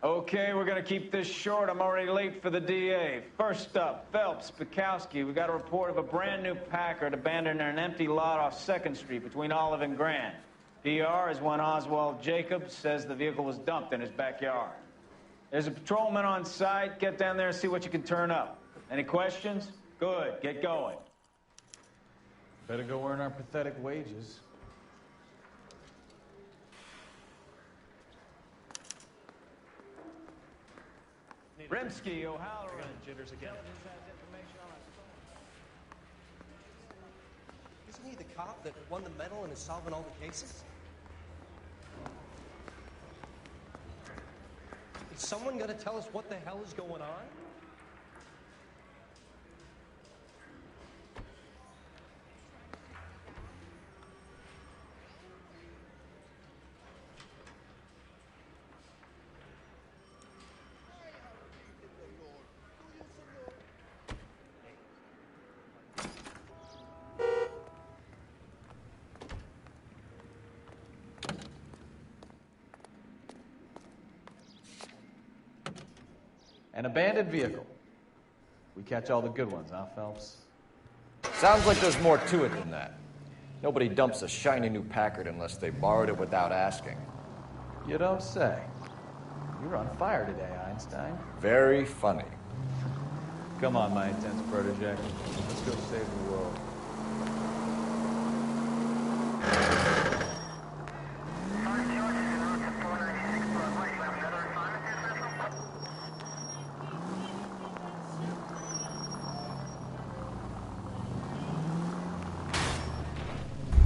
Okay, we're gonna keep this short. I'm already late for the DA. First up, Phelps, Bukowski. We got a report of a brand new Packard abandoned in an empty lot off 2nd Street between Olive and Grand. PR is when Oswald Jacobs says the vehicle was dumped in his backyard. There's a patrolman on site. Get down there and see what you can turn up. Any questions? Good, get going. Better go earn our pathetic wages. Rimsky, O'Halloran. Jitters again. Isn't he the cop that won the medal and is solving all the cases? Is someone going to tell us what the hell is going on? An abandoned vehicle. We catch all the good ones, huh, Phelps? Sounds like there's more to it than that. Nobody dumps a shiny new Packard unless they borrowed it without asking. You don't say. You're on fire today, Einstein. Very funny. Come on, my intense protege. Let's go save the world.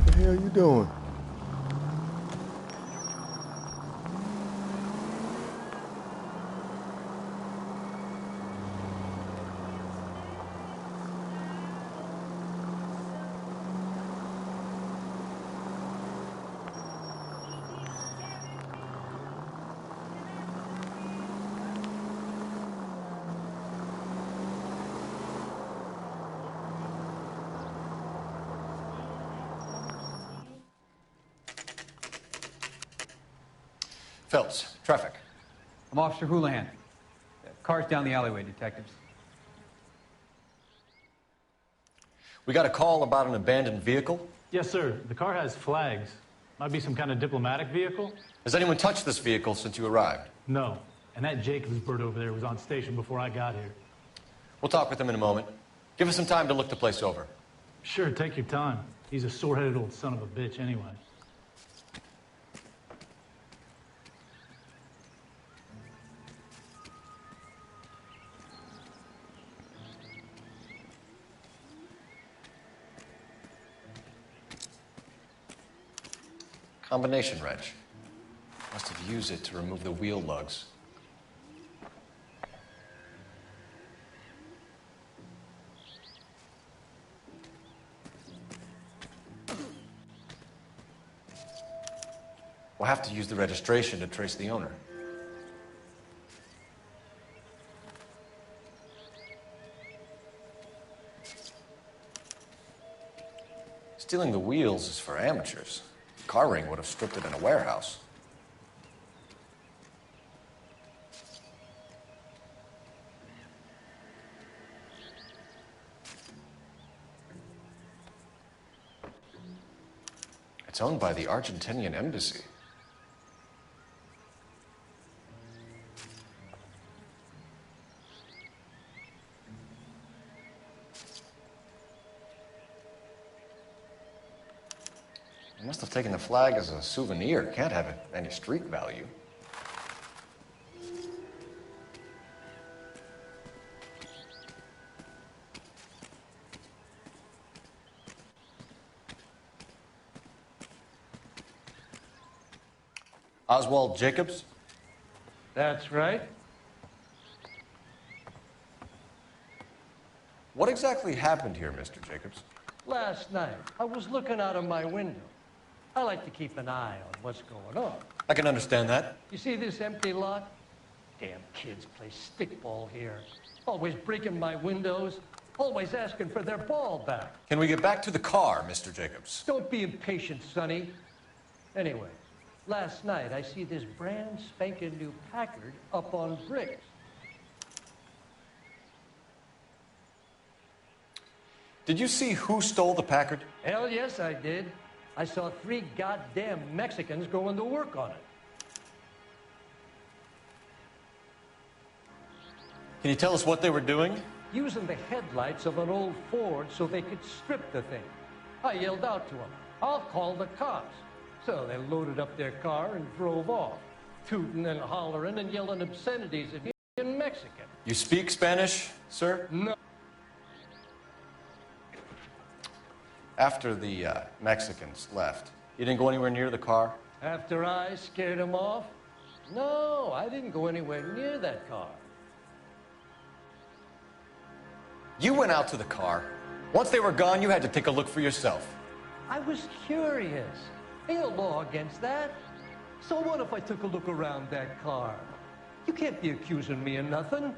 What the hell you doing? Phelps, traffic. I'm Officer Houlihan. Car's down the alleyway, detectives. We got a call about an abandoned vehicle. Yes, sir. The car has flags. Might be some kind of diplomatic vehicle. Has anyone touched this vehicle since you arrived? No. And that Jacobs bird over there was on station before I got here. We'll talk with him in a moment. Give us some time to look the place over. Sure, take your time. He's a sore-headed old son of a bitch anyway. Combination wrench. Must have used it to remove the wheel lugs. We'll have to use the registration to trace the owner. Stealing the wheels is for amateurs. Car ring would have stripped it in a warehouse. It's owned by the Argentinian embassy. They must have taken the flag as a souvenir. Can't have any street value. Oswald Jacobs? That's right. What exactly happened here, Mr. Jacobs? Last night, I was looking out of my window. I like to keep an eye on what's going on. I can understand that. You see this empty lot? Damn kids play stickball here. Always breaking my windows. Always asking for their ball back. Can we get back to the car, Mr. Jacobs? Don't be impatient, Sonny. Anyway, Last night, I see this brand spanking new Packard up on bricks. Did you see who stole the Packard? Hell yes, I did. I saw 3 goddamn Mexicans going to work on it. Can you tell us what they were doing? Using the headlights of an old Ford so they could strip the thing. I yelled out to them, "I'll call the cops." So they loaded up their car and drove off, tooting and hollering and yelling obscenities at me in Mexican. You speak Spanish, sir? No. After the Mexicans left, you didn't go anywhere near the car? After I scared them off? No, I didn't go anywhere near that car. You went out to the car. Once they were gone, you had to take a look for yourself. I was curious. Ain't no law against that. So what if I took a look around that car? You can't be accusing me of nothing.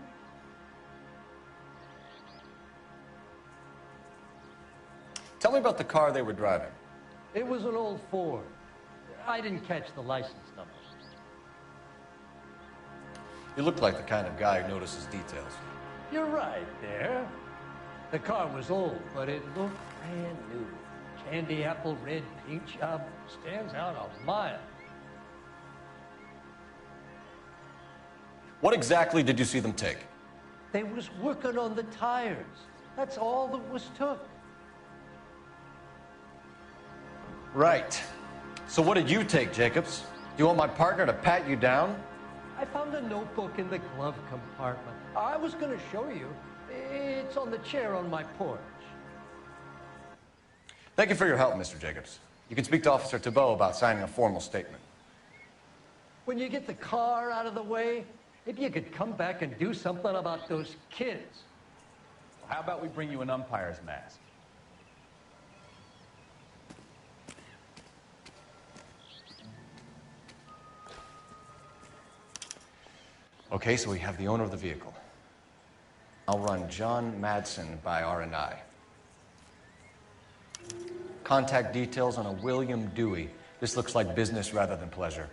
Tell me about the car they were driving. It was an old Ford. I didn't catch the license number. You look like the kind of guy who notices details. You're right there. The car was old, but it looked brand new. Candy apple red paint job stands out a mile. What exactly did you see them take? They was working on the tires. That's all that was took. Right. So what did you take, Jacobs? Do you want my partner to pat you down? I found a notebook in the glove compartment. I was going to show you. It's on the chair on my porch. Thank you for your help, Mr. Jacobs. You can speak to Officer Thibault about signing a formal statement. When you get the car out of the way, if you could come back and do something about those kids. How about we bring you an umpire's mask? Okay, so we have the owner of the vehicle. I'll run John Madsen by R&I. Contact details on a William Dewey. This looks like business rather than pleasure.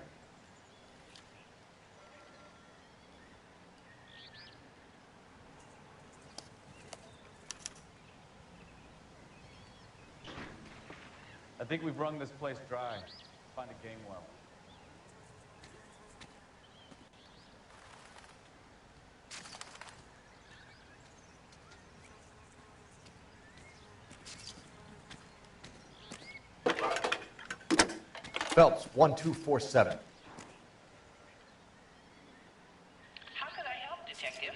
I think we've wrung this place dry. Find a game well. Phelps, 1247. How could I help, Detective?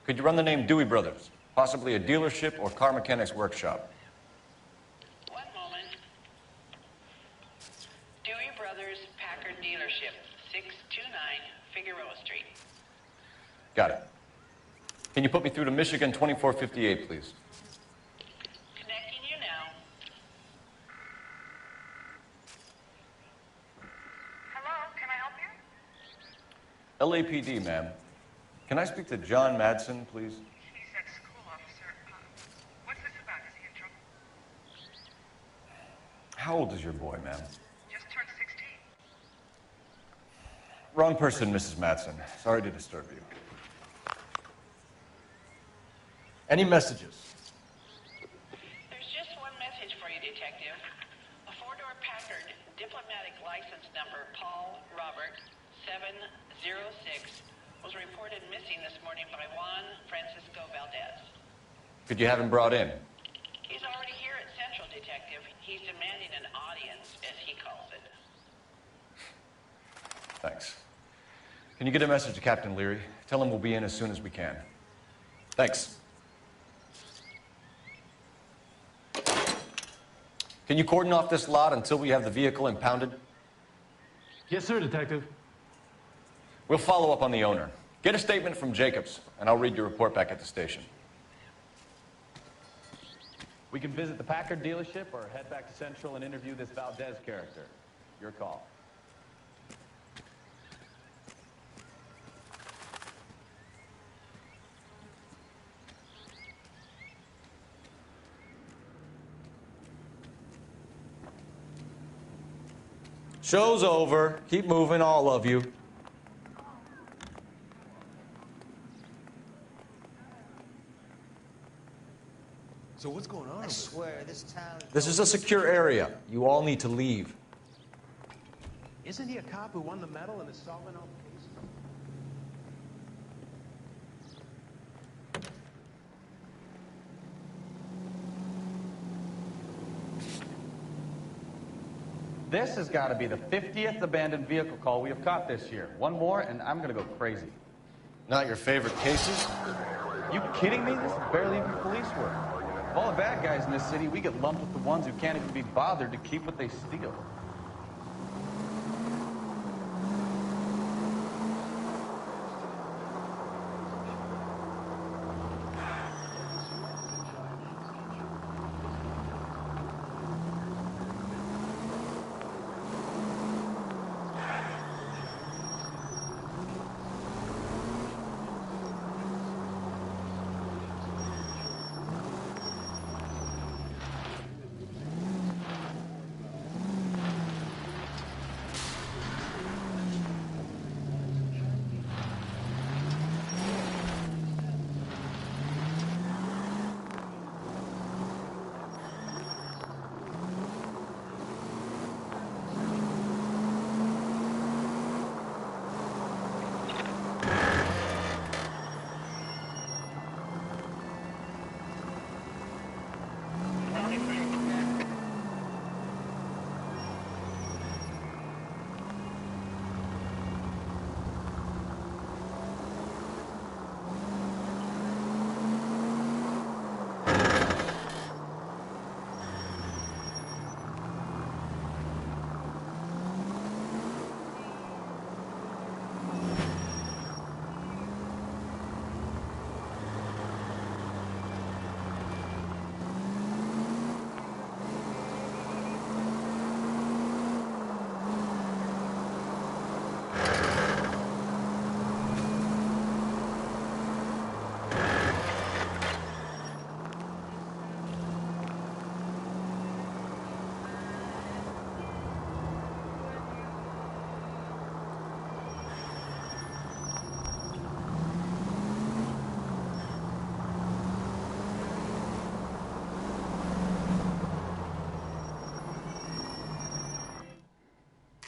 Could you run the name Dewey Brothers? Possibly a dealership or car mechanics workshop. One moment. Dewey Brothers Packard Dealership, 629 Figueroa Street. Got it. Can you put me through to Michigan 2458, please? Connecting you now. Hello, can I help you? LAPD, ma'am. Can I speak to John Madsen, please? He's at school, officer. What's this about? Is he in trouble? How old is your boy, ma'am? Just turned 16. Wrong person, Mrs. Madsen. Sorry to disturb you. Any messages? There's just one message for you, Detective. A four-door Packard diplomatic license number Paul Robert 706 was reported missing this morning by Juan Francisco Valdez. Could you have him brought in? He's already here at Central, Detective. He's demanding an audience, as he calls it. Thanks. Can you get a message to Captain Leary? Tell him we'll be in as soon as we can. Thanks. Can you cordon off this lot until we have the vehicle impounded? Yes, sir, Detective. We'll follow up on the owner. Get a statement from Jacobs, and I'll read your report back at the station. We can visit the Packard dealership or head back to Central and interview this Valdez character. Your call. Show's over. Keep moving, all of you. So what's going on? I swear, this town... This is a secure area. You all need to leave. Isn't he a cop who won the medal and is solving all the cases? This has got to be the 50th abandoned vehicle call we have caught this year. One more, and I'm going to go crazy. Not your favorite cases? You kidding me? This is barely even police work. Of all the bad guys in this city, we get lumped with the ones who can't even be bothered to keep what they steal.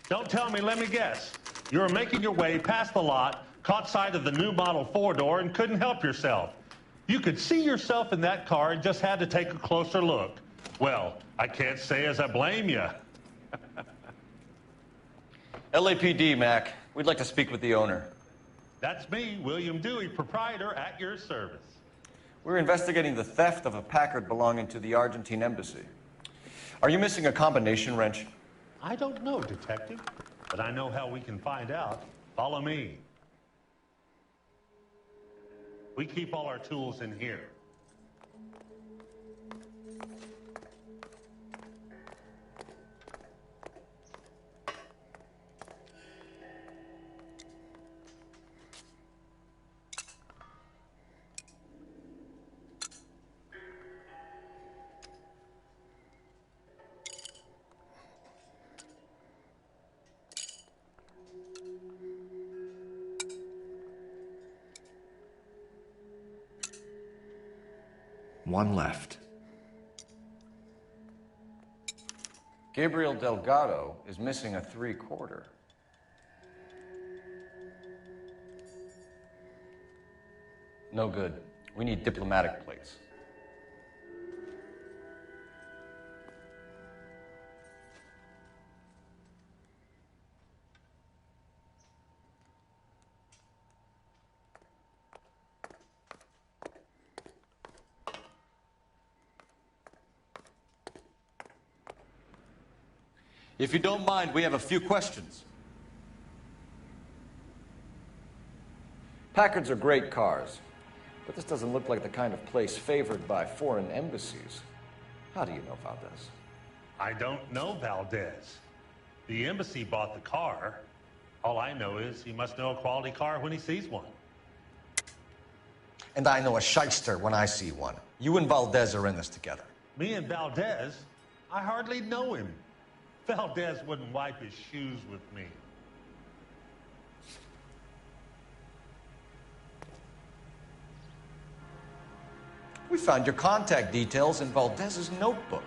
Don't tell me, let me guess. You were making your way past the lot, caught sight of the new model four-door, and couldn't help yourself. You could see yourself in that car and just had to take a closer look. Well, I can't say as I blame you. LAPD, Mac. We'd like to speak with the owner. That's me, William Dewey, proprietor, at your service. We're investigating the theft of a Packard belonging to the Argentine embassy. Are you missing a combination wrench? I don't know, Detective, but I know how we can find out. Follow me. We keep all our tools in here. One left. Gabriel Delgado is missing a 3/4. No good. We need diplomatic plates. If you don't mind, we have a few questions. Packards are great cars, but this doesn't look like the kind of place favored by foreign embassies. How do you know Valdez? I don't know Valdez. The embassy bought the car. All I know is he must know a quality car when he sees one. And I know a shyster when I see one. You and Valdez are in this together. Me and Valdez? I hardly know him. Valdez wouldn't wipe his shoes with me. We found your contact details in Valdez's notebook.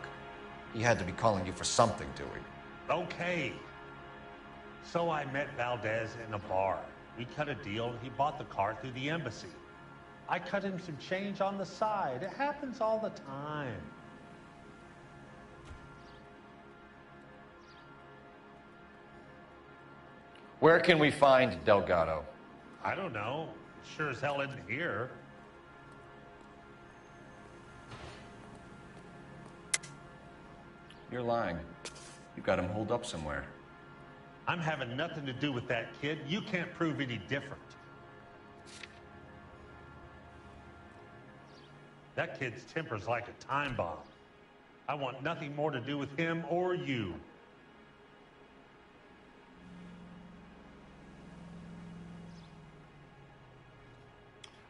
He had to be calling you for something, Dewey. Okay. So I met Valdez in a bar. We cut a deal. He bought the car through the embassy. I cut him some change on the side. It happens all the time. Where can we find Delgado? I don't know. Sure as hell isn't here. You're lying. You got him holed up somewhere. I'm having nothing to do with that kid. You can't prove any different. That kid's temper's like a time bomb. I want nothing more to do with him or you.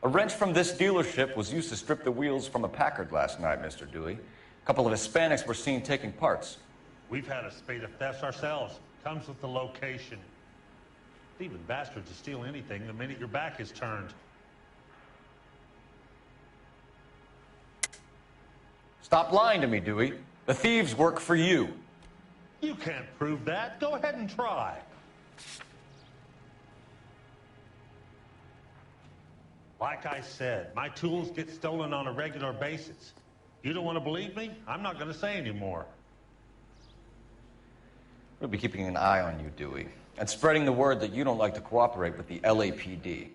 A wrench from this dealership was used to strip the wheels from a Packard last night, Mr. Dewey. A couple of Hispanics were seen taking parts. We've had a spate of thefts ourselves. Comes with the location. Thieving bastards will steal anything the minute your back is turned. Stop lying to me, Dewey. The thieves work for you. You can't prove that. Go ahead and try. Like I said, my tools get stolen on a regular basis. You don't want to believe me? I'm not going to say anymore. We'll be keeping an eye on you, Dewey, and spreading the word that you don't like to cooperate with the LAPD.